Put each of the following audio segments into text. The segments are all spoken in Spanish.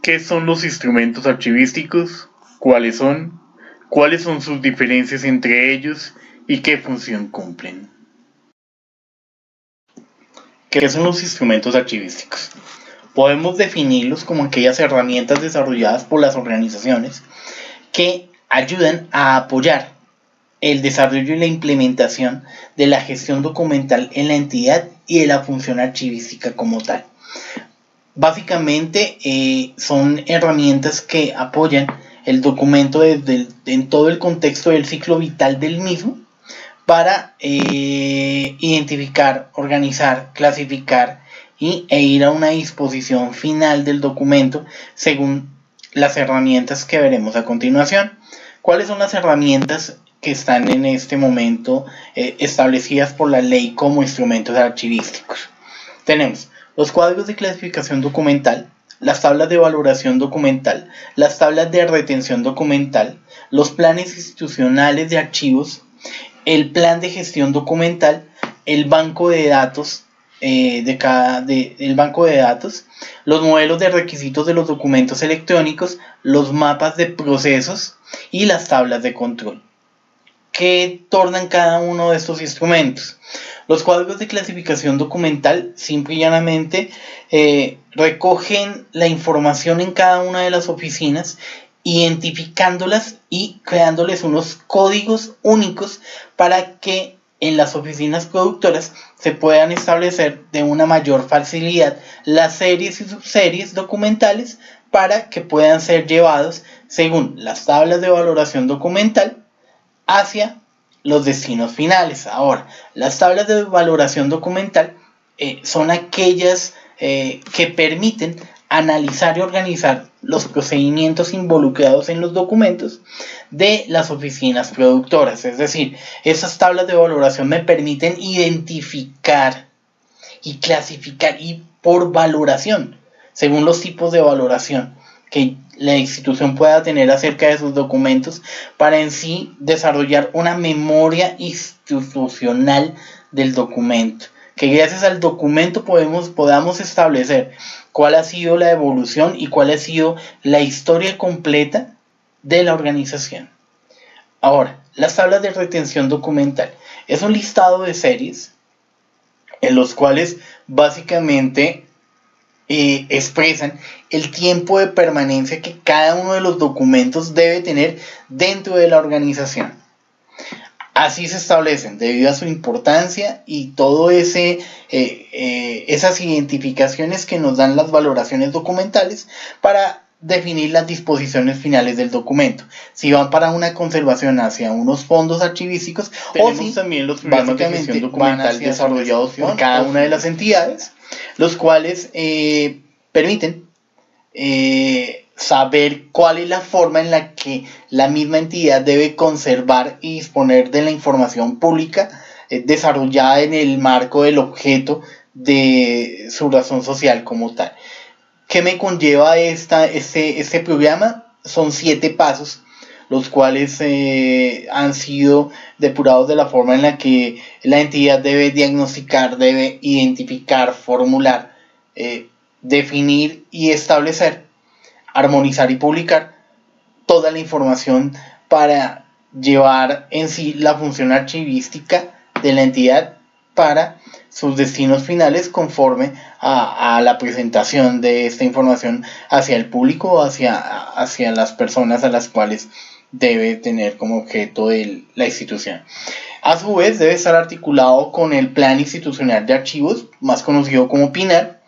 ¿Qué son los instrumentos archivísticos? ¿Cuáles son? ¿Cuáles son sus diferencias entre ellos? ¿Y qué función cumplen? ¿Qué son los instrumentos archivísticos? Podemos definirlos como aquellas herramientas desarrolladas por las organizaciones que ayudan a apoyar el desarrollo y la implementación de la gestión documental en la entidad y de la función archivística como tal. Básicamente son herramientas que apoyan el documento en todo el contexto del ciclo vital del mismo para identificar, organizar, clasificar e ir a una disposición final del documento según las herramientas que veremos a continuación. ¿Cuáles son las herramientas que están en este momento establecidas por la ley como instrumentos archivísticos? Tenemos los cuadros de clasificación documental, las tablas de valoración documental, las tablas de retención documental, los planes institucionales de archivos, el plan de gestión documental, el banco de datos los modelos de requisitos de los documentos electrónicos, los mapas de procesos y las tablas de control. ¿Qué tornan cada uno de estos instrumentos? Los cuadros de clasificación documental simple y llanamente recogen la información en cada una de las oficinas, identificándolas y creándoles unos códigos únicos para que en las oficinas productoras se puedan establecer de una mayor facilidad las series y subseries documentales para que puedan ser llevados según las tablas de valoración documental hacia los destinos finales. Ahora, las tablas de valoración documental son aquellas que permiten analizar y organizar los procedimientos involucrados en los documentos de las oficinas productoras. Es decir, esas tablas de valoración me permiten identificar y clasificar y por valoración, según los tipos de valoración que la institución pueda tener acerca de sus documentos, para en sí desarrollar una memoria institucional del documento, que gracias al documento podamos establecer cuál ha sido la evolución y cuál ha sido la historia completa de la organización. Ahora, las tablas de retención documental es un listado de series en los cuales básicamente expresan el tiempo de permanencia que cada uno de los documentos debe tener dentro de la organización. Así se establecen, debido a su importancia y todo esas identificaciones que nos dan las valoraciones documentales para definir las disposiciones finales del documento, si van para una conservación hacia unos fondos archivísticos o si también los programas de gestión documental desarrollados por cada una de las entidades, los cuales permiten saber cuál es la forma en la que la misma entidad debe conservar y disponer de la información pública desarrollada en el marco del objeto de su razón social como tal. ¿Qué me conlleva este programa? Son 7 pasos, los cuales han sido depurados de la forma en la que la entidad debe diagnosticar, debe identificar, formular, definir y establecer, armonizar y publicar toda la información para llevar en sí la función archivística de la entidad para sus destinos finales conforme a la presentación de esta información hacia el público, hacia las personas a las cuales debe tener como objeto la institución. A su vez debe estar articulado con el Plan Institucional de Archivos, más conocido como PINAR,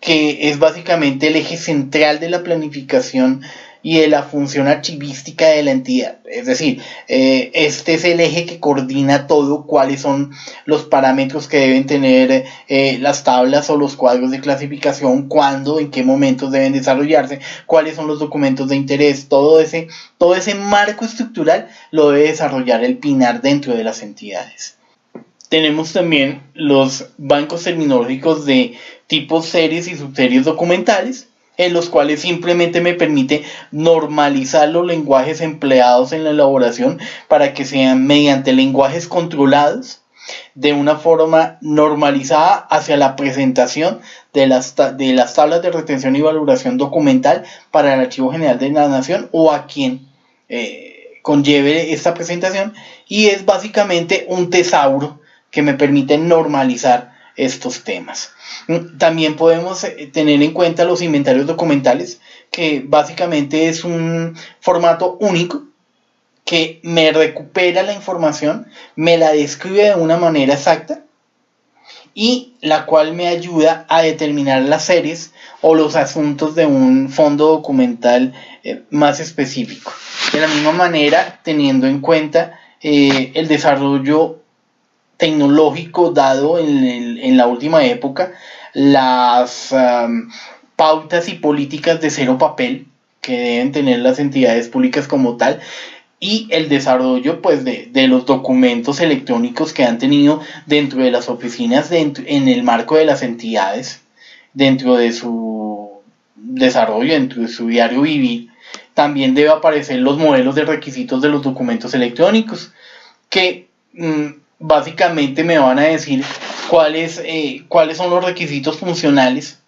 que es básicamente el eje central de la planificación y de la función archivística de la entidad. Es decir, este es el eje que coordina todo, cuáles son los parámetros que deben tener las tablas o los cuadros de clasificación, cuándo, en qué momentos deben desarrollarse, cuáles son los documentos de interés, todo ese marco estructural lo debe desarrollar el PINAR dentro de las entidades. Tenemos también los bancos terminológicos de tipos series y subseries documentales, en los cuales simplemente me permite normalizar los lenguajes empleados en la elaboración para que sean mediante lenguajes controlados de una forma normalizada hacia la presentación de las tablas de retención y valoración documental para el Archivo General de la Nación o a quien conlleve esta presentación, y es básicamente un tesauro que me permite normalizar estos temas. También podemos tener en cuenta los inventarios documentales, que básicamente es un formato único que me recupera la información, me la describe de una manera exacta y la cual me ayuda a determinar las series o los asuntos de un fondo documental más específico. De la misma manera, teniendo en cuenta el desarrollo tecnológico dado en la última época, las pautas y políticas de cero papel que deben tener las entidades públicas como tal, y el desarrollo pues de los documentos electrónicos que han tenido dentro de las oficinas en el marco de las entidades, dentro de su desarrollo, dentro de su diario vivir. También debe aparecer los modelos de requisitos de los documentos electrónicos, que básicamente me van a decir cuáles son los requisitos funcionales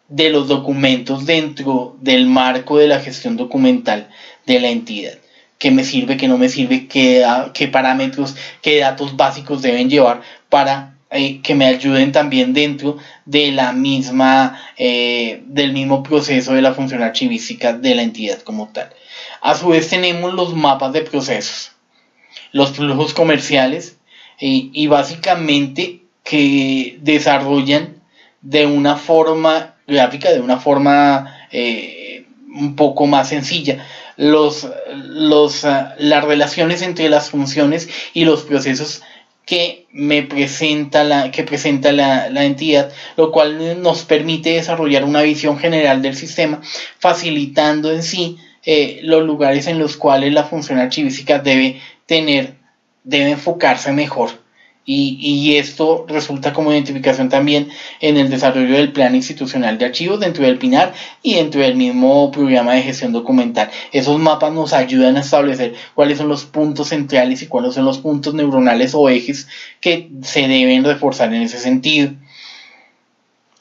de los documentos dentro del marco de la gestión documental de la entidad. ¿Qué me sirve, qué no me sirve, qué parámetros, qué datos básicos deben llevar para que me ayuden también dentro de la misma, del mismo proceso de la función archivística de la entidad como tal? A su vez tenemos los mapas de procesos, los flujos comerciales, y básicamente que desarrollan de una forma gráfica, de una forma un poco más sencilla, las relaciones entre las funciones y los procesos que presenta la entidad, lo cual nos permite desarrollar una visión general del sistema, facilitando en sí los lugares en los cuales la función archivística debe enfocarse mejor. Y esto resulta como identificación también en el desarrollo del plan institucional de archivos dentro del PINAR y dentro del mismo programa de gestión documental. Esos mapas nos ayudan a establecer cuáles son los puntos centrales y cuáles son los puntos neuronales o ejes que se deben reforzar en ese sentido.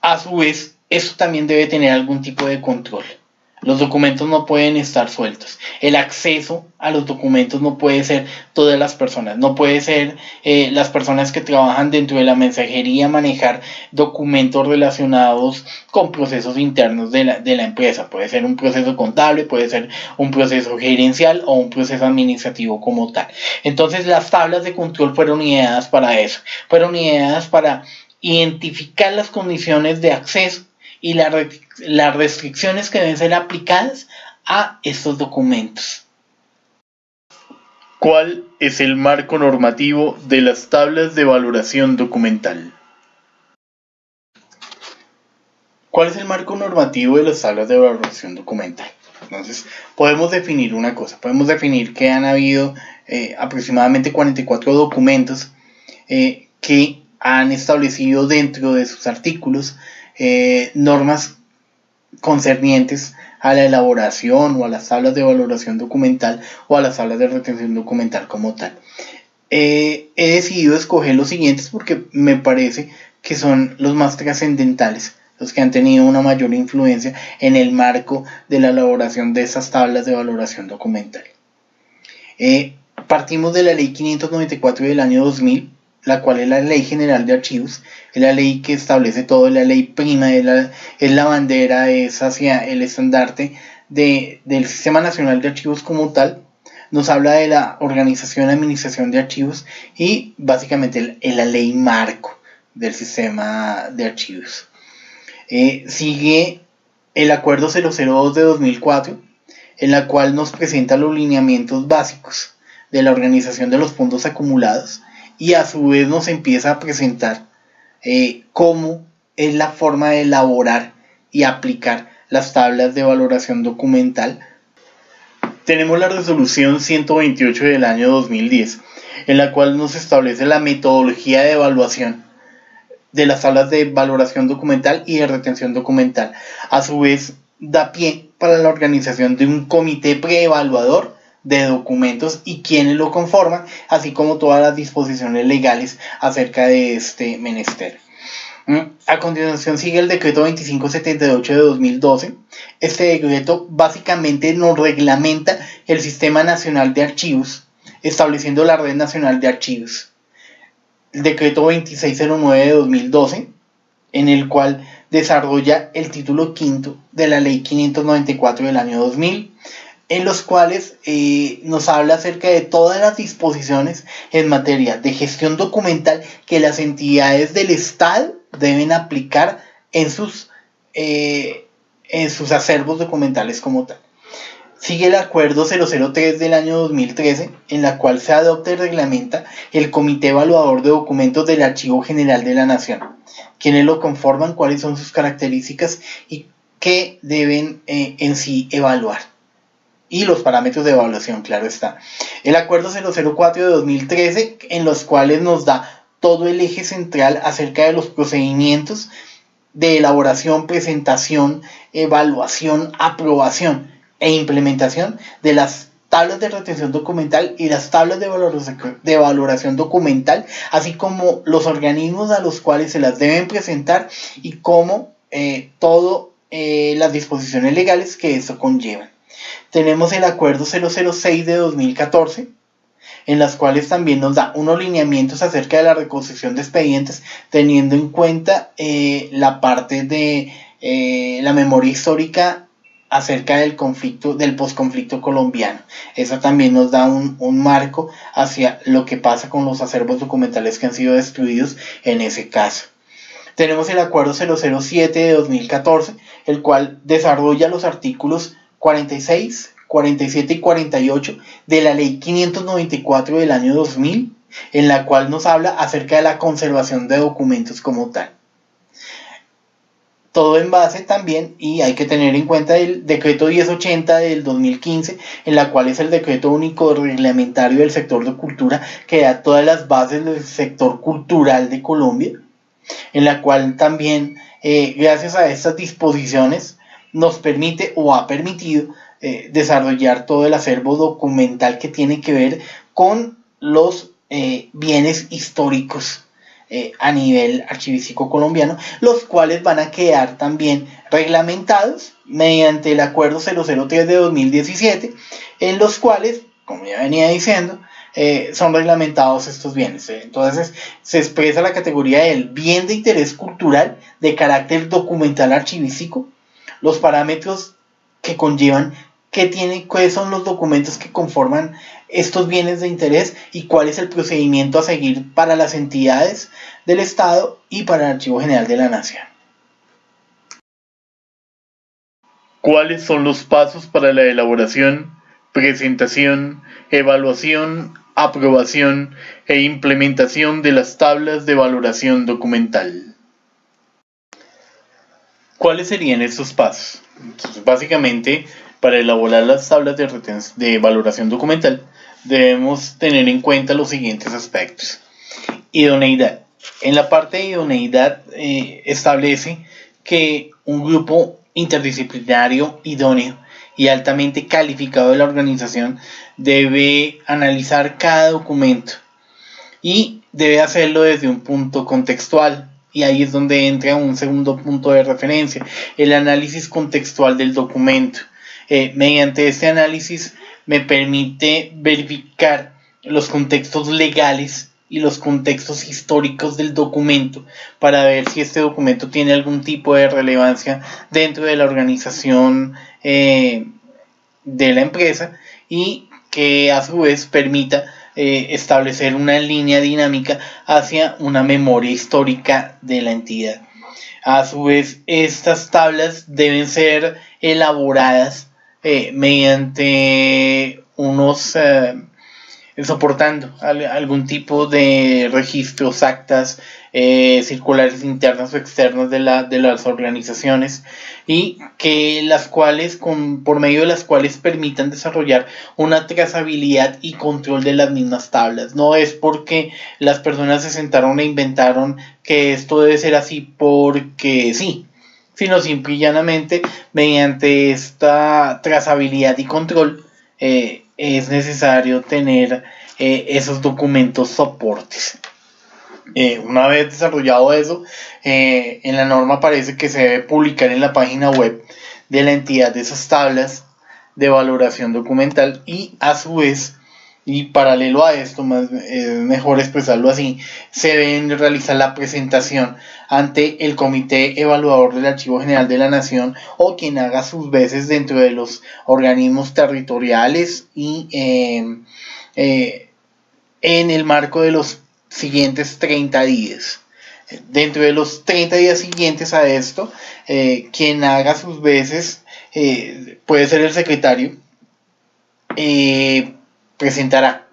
A su vez, esto también debe tener algún tipo de control. Los documentos no pueden estar sueltos. El acceso a los documentos no puede ser todas las personas. No puede ser las personas que trabajan dentro de la mensajería manejar documentos relacionados con procesos internos de la empresa. Puede ser un proceso contable, puede ser un proceso gerencial o un proceso administrativo como tal. Entonces las tablas de control fueron ideadas para eso. Fueron ideadas para identificar las condiciones de acceso y las restricciones que deben ser aplicadas a estos documentos. ¿Cuál es el marco normativo de las tablas de valoración documental? ¿Cuál es el marco normativo de las tablas de valoración documental? Entonces, podemos definir una cosa. Podemos definir que han habido aproximadamente 44 documentos que han establecido dentro de sus artículos normas concernientes a la elaboración o a las tablas de valoración documental o a las tablas de retención documental como tal. He decidido escoger los siguientes porque me parece que son los más trascendentales, los que han tenido una mayor influencia en el marco de la elaboración de esas tablas de valoración documental. Partimos de la Ley 594 del año 2000, la cual es la Ley General de Archivos, es la ley que establece todo, es la ley prima, es la bandera, es hacia el estandarte del Sistema Nacional de Archivos como tal. Nos habla de la organización y administración de archivos y básicamente es la ley marco del sistema de archivos. Sigue el Acuerdo 002 de 2004, en la cual nos presenta los lineamientos básicos de la organización de los fondos acumulados, y a su vez nos empieza a presentar cómo es la forma de elaborar y aplicar las tablas de valoración documental. Tenemos la resolución 128 del año 2010, en la cual nos establece la metodología de evaluación de las tablas de valoración documental y de retención documental. A su vez, da pie para la organización de un comité preevaluador de documentos y quienes lo conforman, así como todas las disposiciones legales acerca de este menester. A continuación sigue el decreto 2578 de 2012. Este decreto básicamente nos reglamenta el Sistema Nacional de Archivos, estableciendo la Red Nacional de Archivos. El decreto 2609 de 2012, en el cual desarrolla el título quinto de la Ley 594 del año 2000, en los cuales nos habla acerca de todas las disposiciones en materia de gestión documental que las entidades del Estado deben aplicar en sus acervos documentales como tal. Sigue el Acuerdo 003 del año 2013, en la cual se adopta y reglamenta el Comité Evaluador de Documentos del Archivo General de la Nación, quienes lo conforman, cuáles son sus características y qué deben en sí evaluar. Y los parámetros de evaluación, claro está. El Acuerdo 004 de 2013, en los cuales nos da todo el eje central acerca de los procedimientos de elaboración, presentación, evaluación, aprobación e implementación de las tablas de retención documental y las tablas de valoración documental, así como los organismos a los cuales se las deben presentar y como todas las disposiciones legales que esto conllevan. Tenemos el Acuerdo 006 de 2014, en las cuales también nos da unos lineamientos acerca de la reconstrucción de expedientes, teniendo en cuenta la parte de la memoria histórica acerca del conflicto, del posconflicto colombiano. Eso también nos da un marco hacia lo que pasa con los acervos documentales que han sido destruidos en ese caso. Tenemos el Acuerdo 007 de 2014, el cual desarrolla los artículos 46, 47 y 48 de la Ley 594 del año 2000, en la cual nos habla acerca de la conservación de documentos como tal. Todo en base también, y hay que tener en cuenta, el decreto 1080 del 2015, en la cual es el decreto único reglamentario del sector de cultura que da todas las bases del sector cultural de Colombia, en la cual también, gracias a estas disposiciones, nos permite o ha permitido desarrollar todo el acervo documental que tiene que ver con los bienes históricos a nivel archivístico colombiano, los cuales van a quedar también reglamentados mediante el Acuerdo 003 de 2017, en los cuales, como ya venía diciendo, son reglamentados estos bienes. Entonces se expresa la categoría del bien de interés cultural de carácter documental archivístico, los parámetros que conllevan cuáles son los documentos que conforman estos bienes de interés y cuál es el procedimiento a seguir para las entidades del Estado y para el Archivo General de la Nación. ¿Cuáles son los pasos para la elaboración, presentación, evaluación, aprobación e implementación de las tablas de valoración documental? ¿Cuáles serían estos pasos? Entonces, básicamente, para elaborar las tablas de valoración documental, debemos tener en cuenta los siguientes aspectos. Idoneidad. En la parte de idoneidad establece que un grupo interdisciplinario idóneo y altamente calificado de la organización debe analizar cada documento y debe hacerlo desde un punto contextual. Y ahí es donde entra un segundo punto de referencia, el análisis contextual del documento. Mediante este análisis me permite verificar los contextos legales y los contextos históricos del documento para ver si este documento tiene algún tipo de relevancia dentro de la organización de la empresa y que a su vez permita establecer una línea dinámica hacia una memoria histórica de la entidad. A su vez, estas tablas deben ser elaboradas mediante soportando algún tipo de registros, actas, circulares internas o externas de las organizaciones y que las cuales por medio de las cuales permitan desarrollar una trazabilidad y control de las mismas tablas. No es porque las personas se sentaron e inventaron que esto debe ser así porque sí, sino simple y llanamente mediante esta trazabilidad y control es necesario tener esos documentos soportes. Una vez desarrollado eso, en la norma aparece que se debe publicar en la página web de la entidad de esas tablas de valoración documental, y a su vez, y paralelo a esto, mejor expresarlo así, se deben realizar la presentación ante el Comité Evaluador del Archivo General de la Nación, o quien haga sus veces dentro de los organismos territoriales, y en el marco de los siguientes 30 días. Dentro de los 30 días siguientes a esto, quien haga sus veces puede ser el secretario, presentará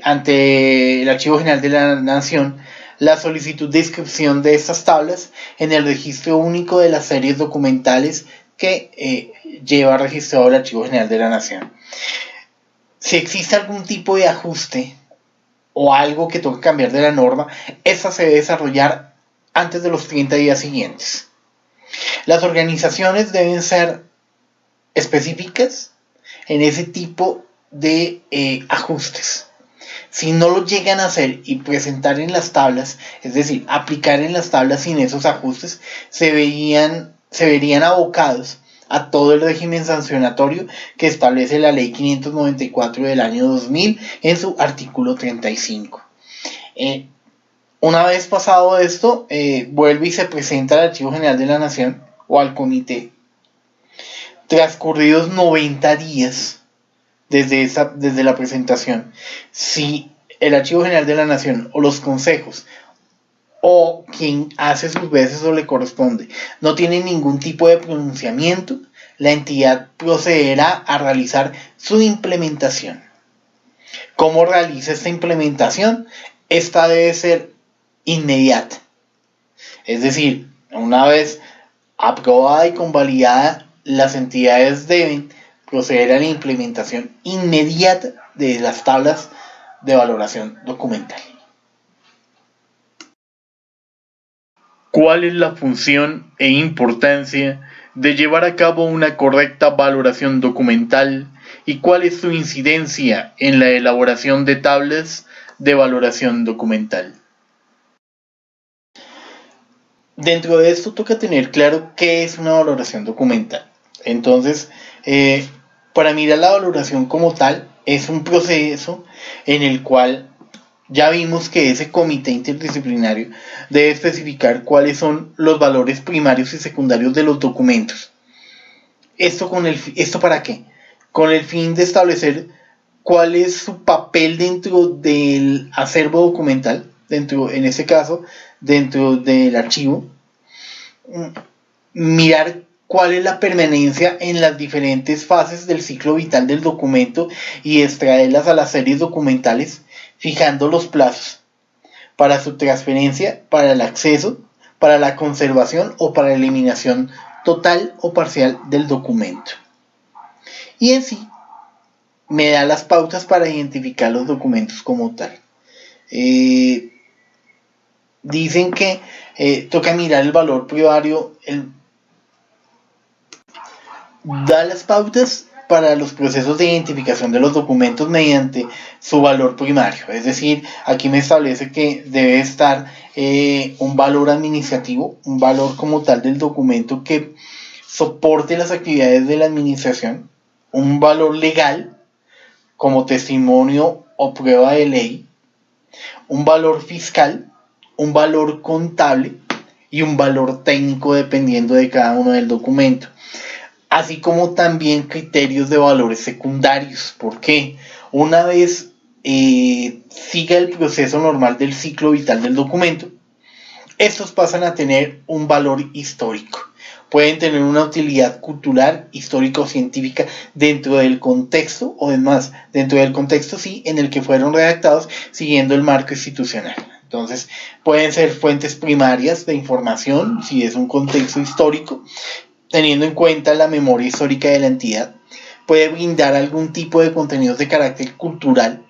ante el Archivo General de la Nación la solicitud de inscripción de estas tablas en el registro único de las series documentales que lleva registrado el Archivo General de la Nación. Si existe algún tipo de ajuste o algo que toque cambiar de la norma, esta se debe desarrollar antes de los 30 días siguientes. Las organizaciones deben ser específicas en ese tipo de ajustes. Si no lo llegan a hacer y presentar en las tablas, es decir, aplicar en las tablas sin esos ajustes, se verían abocados a todo el régimen sancionatorio que establece la Ley 594 del año 2000 en su artículo 35. Una vez pasado esto, vuelve y se presenta al Archivo General de la Nación o al comité. Transcurridos 90 días desde la presentación, si el Archivo General de la Nación o los consejos o quien hace sus veces o le corresponde no tiene ningún tipo de pronunciamiento, la entidad procederá a realizar su implementación. ¿Cómo realiza esta implementación? Esta debe ser inmediata. Es decir, una vez aprobada y convalidada, las entidades deben proceder a la implementación inmediata de las tablas de valoración documental. ¿Cuál es la función e importancia de llevar a cabo una correcta valoración documental y cuál es su incidencia en la elaboración de tablas de valoración documental? Dentro de esto toca tener claro qué es una valoración documental. Entonces, para mirar la valoración como tal, es un proceso en el cual ya vimos que ese comité interdisciplinario debe especificar cuáles son los valores primarios y secundarios de los documentos. ¿Esto para qué? Con el fin de establecer cuál es su papel dentro del acervo documental, en este caso, dentro del archivo. Mirar cuál es la permanencia en las diferentes fases del ciclo vital del documento y extraerlas a las series documentales, fijando los plazos para su transferencia, para el acceso, para la conservación o para la eliminación total o parcial del documento. Y en sí, me da las pautas para identificar los documentos como tal. Dicen que toca mirar el valor primario, da las pautas para los procesos de identificación de los documentos mediante su valor primario. Es decir, aquí me establece que debe estar un valor administrativo, un valor como tal del documento que soporte las actividades de la administración, un valor legal como testimonio o prueba de ley, un valor fiscal, un valor contable y un valor técnico dependiendo de cada uno del documento, así como también criterios de valores secundarios. ¿Por qué? Una vez siga el proceso normal del ciclo vital del documento, estos pasan a tener un valor histórico. Pueden tener una utilidad cultural, histórica o científica dentro del contexto, o además dentro del contexto sí, en el que fueron redactados siguiendo el marco institucional. Entonces, pueden ser fuentes primarias de información, si es un contexto histórico, teniendo en cuenta la memoria histórica de la entidad. Puede brindar algún tipo de contenidos de carácter cultural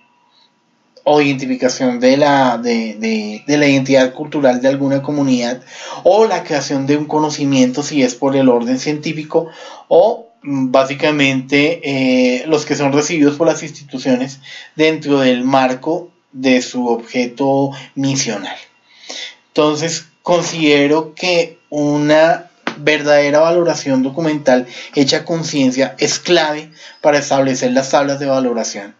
o identificación de la identidad cultural de alguna comunidad, o la creación de un conocimiento si es por el orden científico, o básicamente los que son recibidos por las instituciones dentro del marco de su objeto misional. Entonces, considero que una verdadera valoración documental hecha a conciencia es clave para establecer las tablas de valoración.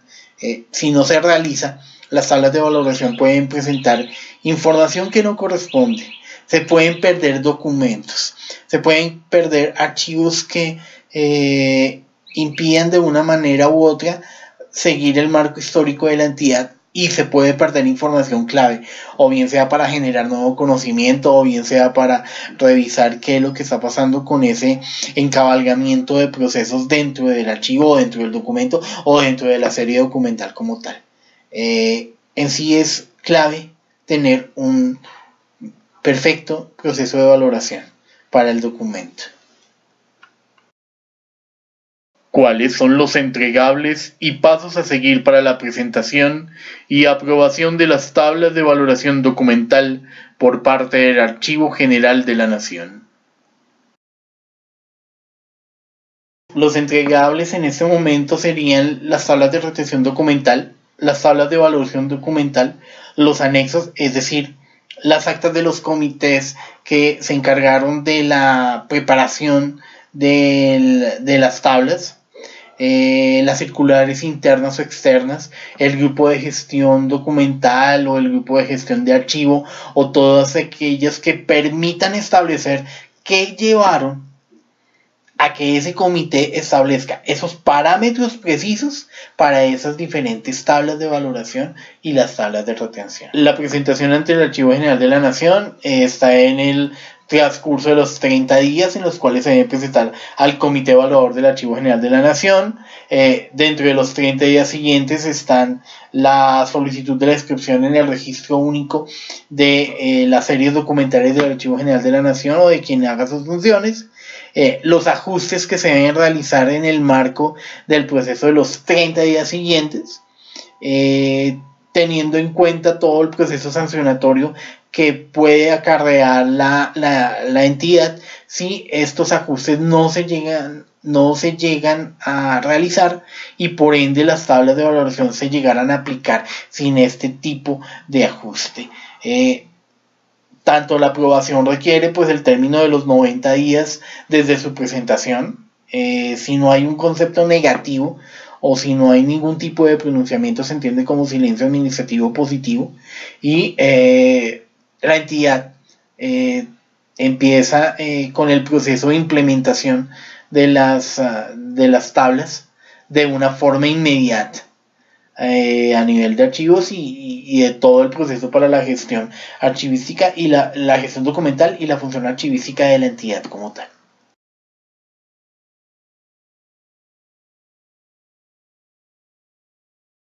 Si no se realiza, las tablas de valoración pueden presentar información que no corresponde, se pueden perder documentos, se pueden perder archivos que impidan de una manera u otra seguir el marco histórico de la entidad, y se puede perder información clave, o bien sea para generar nuevo conocimiento, o bien sea para revisar qué es lo que está pasando con ese encabalgamiento de procesos dentro del archivo, o dentro del documento, o dentro de la serie documental como tal. En sí es clave tener un perfecto proceso de valoración para el documento. ¿Cuáles son los entregables y pasos a seguir para la presentación y aprobación de las tablas de valoración documental por parte del Archivo General de la Nación? Los entregables en este momento serían las tablas de retención documental, las tablas de valoración documental, los anexos, es decir, las actas de los comités que se encargaron de la preparación de las tablas, las circulares internas o externas, el grupo de gestión documental o el grupo de gestión de archivo, o todas aquellas que permitan establecer qué llevaron a que ese comité establezca esos parámetros precisos para esas diferentes tablas de valoración y las tablas de retención. La presentación ante el Archivo General de la Nación está en el transcurso de los 30 días en los cuales se debe presentar al Comité Evaluador del Archivo General de la Nación. Dentro de los 30 días siguientes están la solicitud de la inscripción en el registro único de las series documentales del Archivo General de la Nación o de quien haga sus funciones. Los ajustes que se deben realizar en el marco del proceso de los 30 días siguientes, teniendo en cuenta todo el proceso sancionatorio que puede acarrear la entidad si estos ajustes no se llegan a realizar, y por ende las tablas de valoración se llegaran a aplicar sin este tipo de ajuste. Tanto la aprobación requiere pues el término de los 90 días desde su presentación. Si no hay un concepto negativo o si no hay ningún tipo de pronunciamiento, se entiende como silencio administrativo positivo, y la entidad empieza con el proceso de implementación de las tablas de una forma inmediata. A nivel de archivos y de todo el proceso para la gestión archivística y la gestión documental y la función archivística de la entidad como tal.